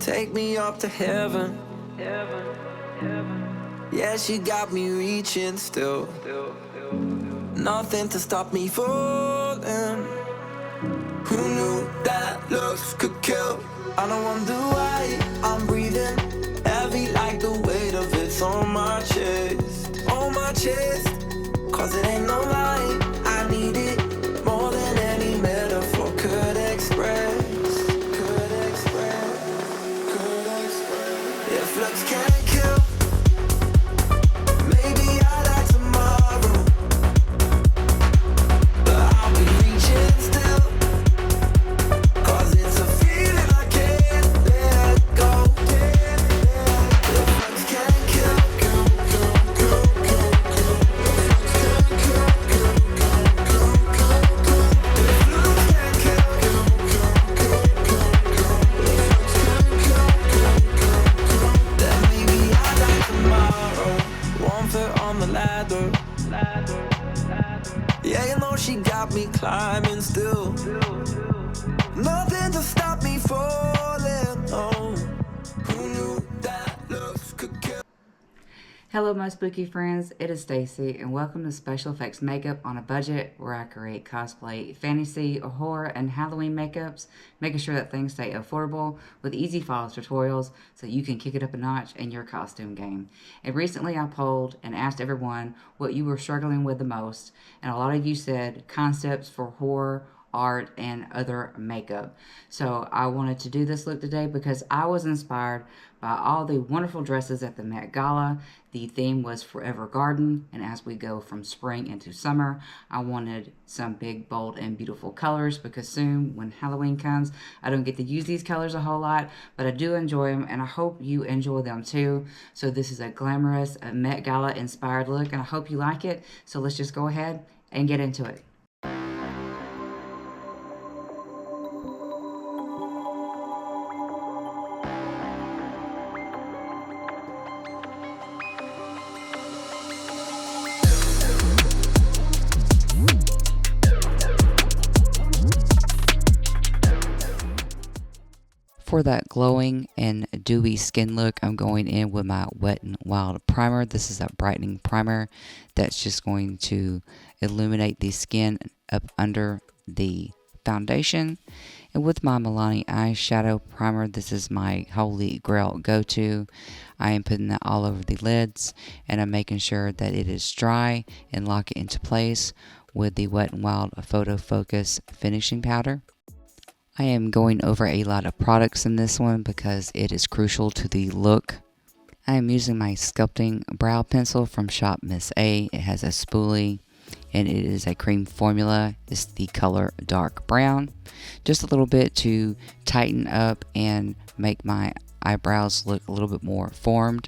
take me up to heaven. Yeah, she got me reaching still. Nothing to stop me falling. Who knew that looks could kill? I don't wonder why I'm breathing heavy like the weight of it's on my chest. On my chest. Cause it ain't no lie, I need it more than any metaphor could express. If looks can't kill, maybe I die tomorrow, but I'll be reaching still. Cause it's a feeling I can't let go. If looks can't kill, yeah, you know she got me climbing still. Nothing to stop me falling. Oh, who knew that looks could kill? Hello my spooky friends, it is Stacy and welcome to Special Effects Makeup on a Budget, where I create cosplay, fantasy, horror, and Halloween makeups, making sure that things stay affordable with easy follow tutorials so you can kick it up a notch in your costume game. And recently I polled and asked everyone what you were struggling with the most, and a lot of you said concepts for horror, art, and other makeup. So I wanted to do this look today because I was inspired by all the wonderful dresses at the Met Gala. The theme was Forever Garden, and as we go from spring into summer, I wanted some big, bold, and beautiful colors because soon, when Halloween comes, I don't get to use these colors a whole lot, but I do enjoy them, and I hope you enjoy them too. So this is a glamorous Met Gala inspired look, and I hope you like it. So let's just go ahead and get into it. For that glowing and dewy skin look, I'm going in with my Wet n Wild primer. This is a brightening primer that's just going to illuminate the skin up under the foundation. And with my Milani Eyeshadow primer, this is my holy grail go-to. I am putting that all over the lids, and I'm making sure that it is dry and lock it into place with the Wet n Wild Photo Focus finishing powder. I am going over a lot of products in this one because it is crucial to the look. I am using my Sculpting brow pencil from Shop Miss A. It has a spoolie and it is a cream formula. It's the color dark brown. Just a little bit to tighten up and make my eyebrows look a little bit more formed.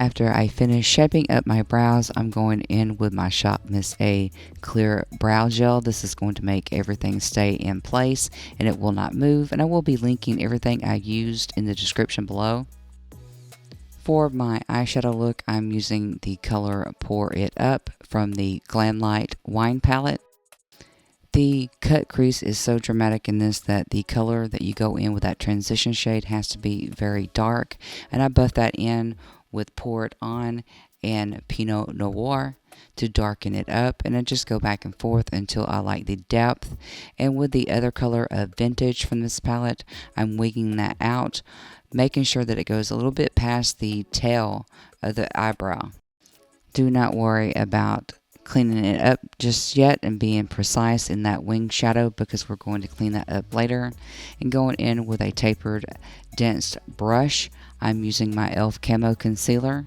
After I finish shaping up my brows, I'm going in with my Shop Miss A Clear Brow Gel. This is going to make everything stay in place and it will not move. And I will be linking everything I used in the description below. For my eyeshadow look, I'm using the color Pour It Up from the Glamlite Wine Palette. The cut crease is so dramatic in this that the color that you go in with that transition shade has to be very dark. And I buffed that in with Pour It On and Pinot Noir to darken it up, and I just go back and forth until I like the depth. And with the other color of Vintage from this palette, I'm wigging that out, making sure that it goes a little bit past the tail of the eyebrow. Do not worry about cleaning it up just yet and being precise in that wing shadow because we're going to clean that up later. And going in with a tapered dense brush, I'm using my e.l.f. Camo concealer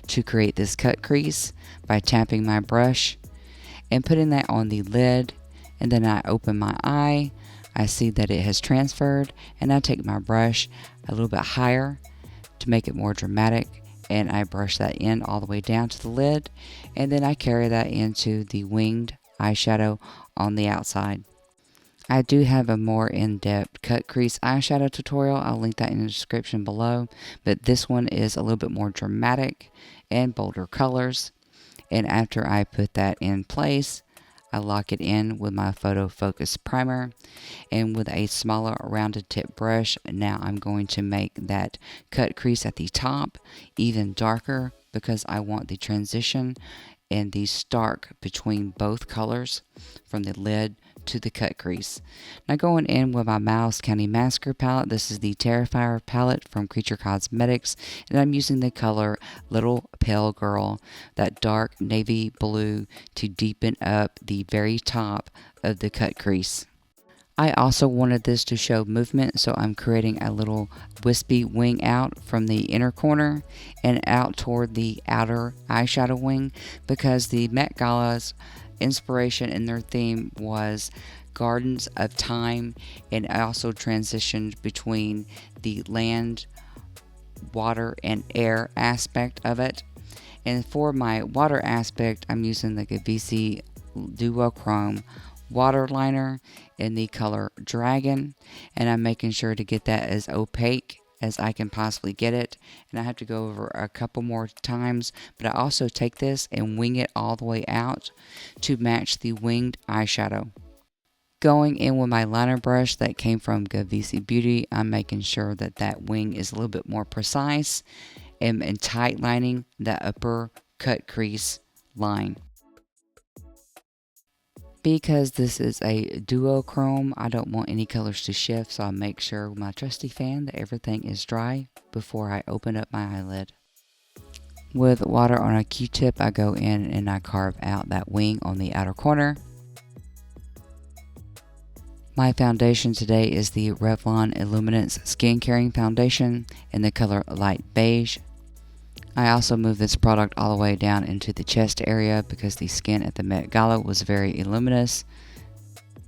to create this cut crease by tapping my brush and putting that on the lid. And then I open my eye, I see that it has transferred, and I take my brush a little bit higher to make it more dramatic, and I brush that in all the way down to the lid, and then I carry that into the winged eyeshadow on the outside. I do have a more in-depth cut crease eyeshadow tutorial. I'll link that in the description below, but this one is a little bit more dramatic and bolder colors. And after I put that in place, I lock it in with my Photo Focus Primer, and with a smaller rounded tip brush, now I'm going to make that cut crease at the top even darker because I want the transition and the stark between both colors from the lid to the cut crease. Now going in with my Miles County Massacre palette, this is the Terrifier palette from Creature Cosmetics, and I'm using the color Little Pale Girl, that dark navy blue, to deepen up the very top of the cut crease. I also wanted this to show movement, so I'm creating a little wispy wing out from the inner corner and out toward the outer eyeshadow wing, because the Met Gala's inspiration in their theme was Gardens of Time, and I also transitioned between the land, water, and air aspect of it. And for my water aspect, I'm using the Gavisi Duochrome water liner in the color Dragon, and I'm making sure to get that as opaque as I can possibly get it. And I have to go over a couple more times, but I also take this and wing it all the way out to match the winged eyeshadow. Going in with my liner brush that came from Gavisi Beauty, I'm making sure that that wing is a little bit more precise and tight lining the upper cut crease line. Because this is a duochrome, I don't want any colors to shift, so I'll make sure with my trusty fan that everything is dry before I open up my eyelid. With water on a Q-tip, I go in and I carve out that wing on the outer corner. My foundation today is the Revlon Illuminance Skin Caring Foundation in the color Light Beige. I also moved this product all the way down into the chest area because the skin at the Met Gala was very luminous.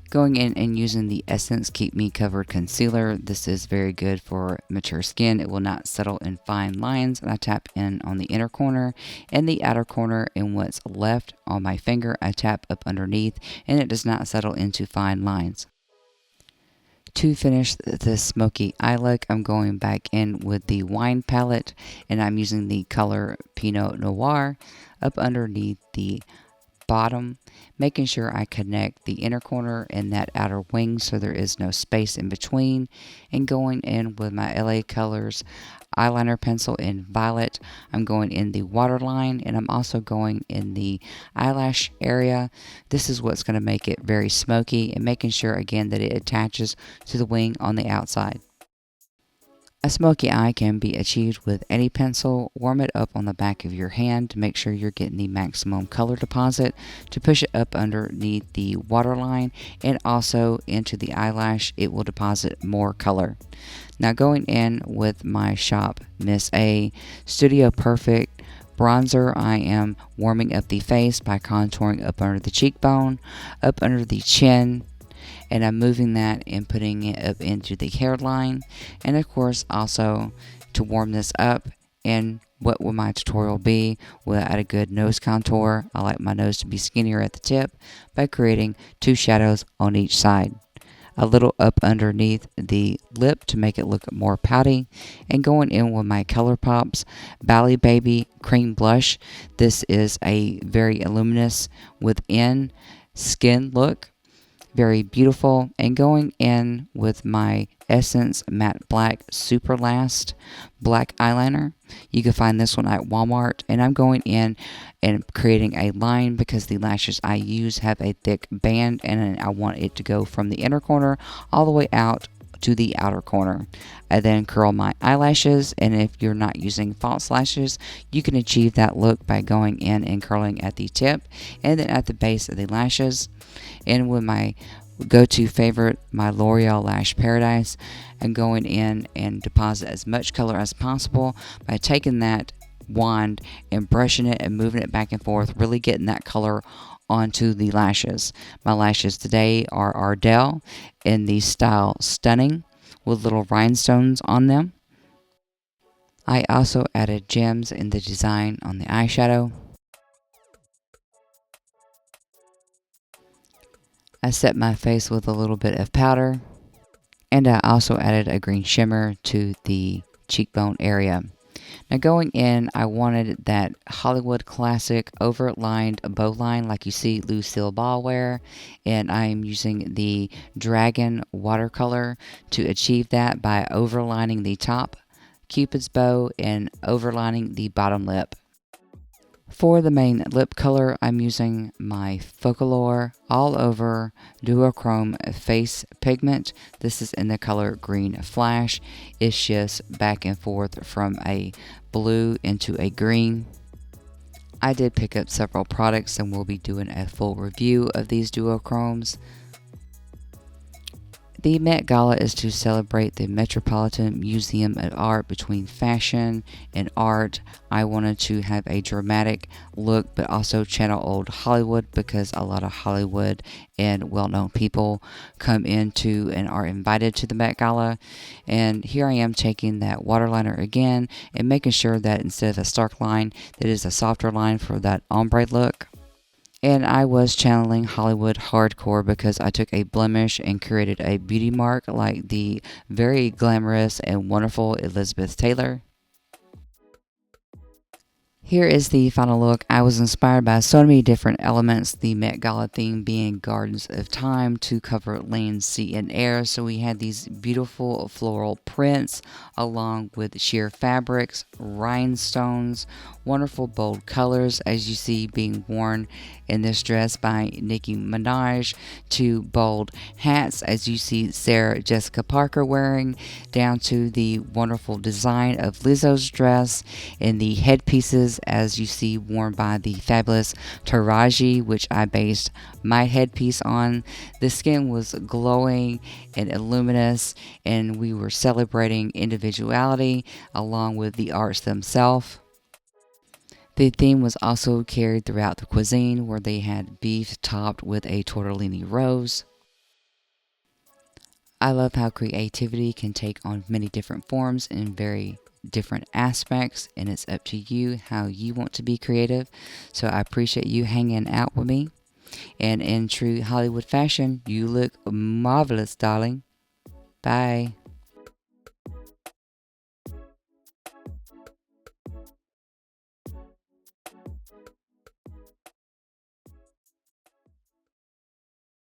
Going in and using the Essence Keep Me Covered Concealer. This is very good for mature skin. It will not settle in fine lines. And I tap in on the inner corner and the outer corner, and what's left on my finger, I tap up underneath, and it does not settle into fine lines. To finish this smoky eye look, I'm going back in with the wine palette, and I'm using the color Pinot Noir up underneath the bottom, making sure I connect the inner corner and that outer wing so there is no space in between, and going in with my LA Colors eyeliner pencil in violet. I'm going in the waterline, and I'm also going in the eyelash area. This is what's going to make it very smoky, and making sure again that it attaches to the wing on the outside. A smoky eye can be achieved with any pencil. Warm it up on the back of your hand to make sure you're getting the maximum color deposit, to push it up underneath the waterline and also into the eyelash. It will deposit more color. Now going in with my Shop Miss A Studio Perfect bronzer, I am warming up the face by contouring up under the cheekbone, up under the chin, and I'm moving that and putting it up into the hairline. And of course, also to warm this up, and what will my tutorial be? We'll add a good nose contour. I like my nose to be skinnier at the tip by creating two shadows on each side. A little up underneath the lip to make it look more pouty, and going in with my Colourpop's Bally Baby Cream Blush. This is a very luminous within skin look. Very beautiful. And going in with my Essence Matte Black Super Last black eyeliner. You can find this one at Walmart, and I'm going in and creating a line because the lashes I use have a thick band, and I want it to go from the inner corner all the way out to the outer corner. I then curl my eyelashes, and if you're not using false lashes, you can achieve that look by going in and curling at the tip and then at the base of the lashes. And with my go-to favorite, my L'Oreal Lash Paradise, and going in and deposit as much color as possible by taking that wand and brushing it and moving it back and forth, really getting that color onto the lashes. My lashes today are Ardell in the style Stunning with little rhinestones on them. I also added gems in the design on the eyeshadow. I set my face with a little bit of powder, and I also added a green shimmer to the cheekbone area. Now going in, I wanted that Hollywood classic overlined bowline like you see Lucille Ball wear, and I'm using the Dragon watercolor to achieve that by overlining the top Cupid's bow and overlining the bottom lip. For the main lip color, I'm using my Focalure All Over Duochrome Face Pigment. This is in the color Green Flash. It shifts back and forth from a blue into a green. I did pick up several products and we'll be doing a full review of these duochromes. The Met Gala is to celebrate the Metropolitan Museum of Art between fashion and art. I wanted to have a dramatic look but also channel old Hollywood because a lot of Hollywood and well-known people come into and are invited to the Met Gala. And here I am taking that waterliner again and making sure that instead of a stark line, that it is a softer line for that ombre look. And I was channeling Hollywood hardcore because I took a blemish and created a beauty mark like the very glamorous and wonderful Elizabeth Taylor. Here is the final look. I was inspired by so many different elements, the Met Gala theme being Gardens of Time to cover land, sea, and air. So we had these beautiful floral prints along with sheer fabrics, rhinestones, wonderful bold colors as you see being worn in this dress by Nicki Minaj, to bold hats as you see Sarah Jessica Parker wearing, down to the wonderful design of Lizzo's dress and the headpieces as you see worn by the fabulous Taraji, which I based my headpiece on. The skin was glowing and luminous, and we were celebrating individuality along with the arts themselves. The theme was also carried throughout the cuisine, where they had beef topped with a tortellini rose. I love how creativity can take on many different forms and very different aspects, and it's up to you how you want to be creative. So I appreciate you hanging out with me. And in true Hollywood fashion, you look marvelous, darling. Bye.